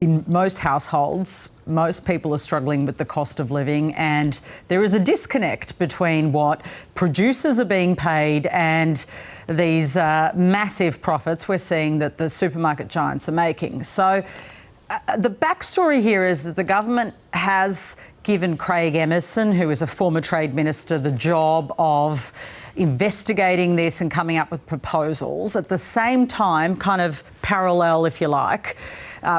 In most households, most people are struggling with the cost of living, and there is a disconnect between what producers are being paid and these massive profits we're seeing that the supermarket giants are making. So the backstory here is that the government has given Craig Emerson, who is a former Trade Minister, the job of investigating this and coming up with proposals. At the same time, kind of parallel, if you like,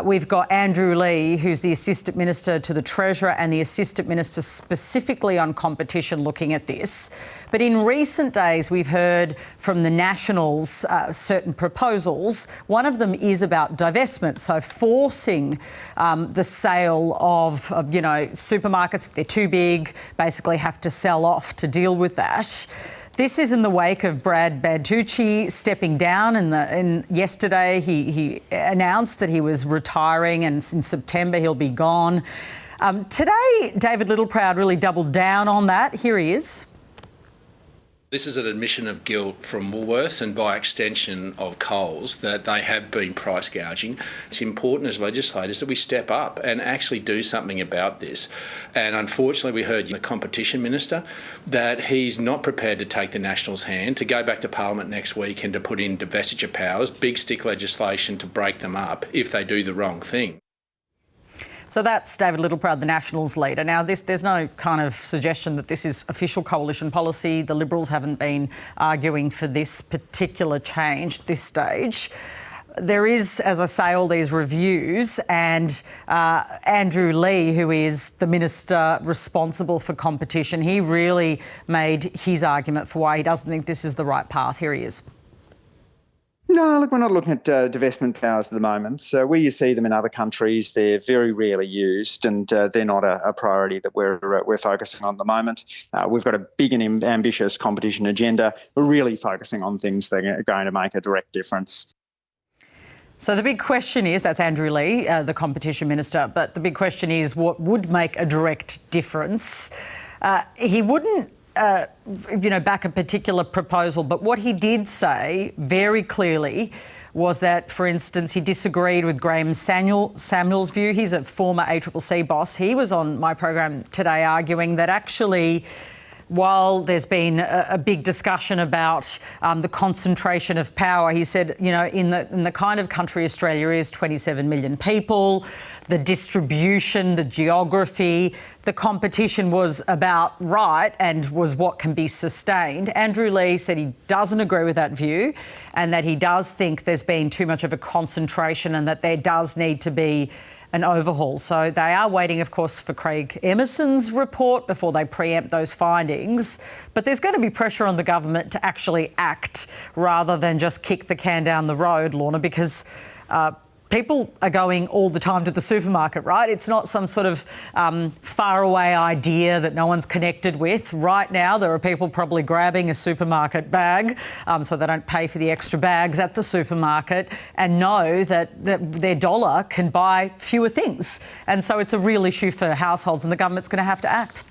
we've got Andrew Leigh, who's the Assistant Minister to the Treasurer and the Assistant Minister specifically on competition, looking at this. But in recent days, we've heard from the Nationals certain proposals. One of them is about divestment, so forcing the sale of, supermarkets, if they're too big, basically have to sell off to deal with that. This is in the wake of Brad Banducci stepping down. Yesterday, he announced that he was retiring, and in September he'll be gone. Today, David Littleproud really doubled down on that. Here he is. This is an admission of guilt from Woolworths and by extension of Coles that they have been price gouging. It's important as legislators that we step up and actually do something about this. And unfortunately, we heard the Competition Minister that he's not prepared to take the Nationals' hand, to go back to Parliament next week and to put in divestiture powers, big stick legislation to break them up if they do the wrong thing. So that's David Littleproud, the Nationals leader. Now, there's no kind of suggestion that this is official coalition policy. The Liberals haven't been arguing for this particular change at this stage. There is, as I say, all these reviews, and Andrew Leigh, who is the minister responsible for competition, he really made his argument for why he doesn't think this is the right path. Here he is. No, look, we're not looking at divestment powers at the moment. So where you see them in other countries, they're very rarely used, and they're not a priority that we're focusing on at the moment. We've got a big and ambitious competition agenda. We're really focusing on things that are going to make a direct difference. So the big question is, that's Andrew Leigh, the Competition Minister, but the big question is what would make a direct difference? He wouldn't back a particular proposal, but what he did say very clearly was that, for instance, he disagreed with Graham Samuel's view. He's a former ACCC boss. He was on my program today arguing that actually, while there's been a big discussion about the concentration of power, he said, in the kind of country Australia is, 27 million people, the distribution, the geography, the competition was about right and was what can be sustained. Andrew Leigh said he doesn't agree with that view, and that he does think there's been too much of a concentration and that there does need to be an overhaul. So they are waiting, of course, for Craig Emerson's report before they preempt those findings. But there's going to be pressure on the government to actually act rather than just kick the can down the road, Lorna, because people are going all the time to the supermarket, right? It's not some sort of faraway idea that no one's connected with. Right now, there are people probably grabbing a supermarket bag so they don't pay for the extra bags at the supermarket and know that their dollar can buy fewer things. And so it's a real issue for households, and the government's going to have to act.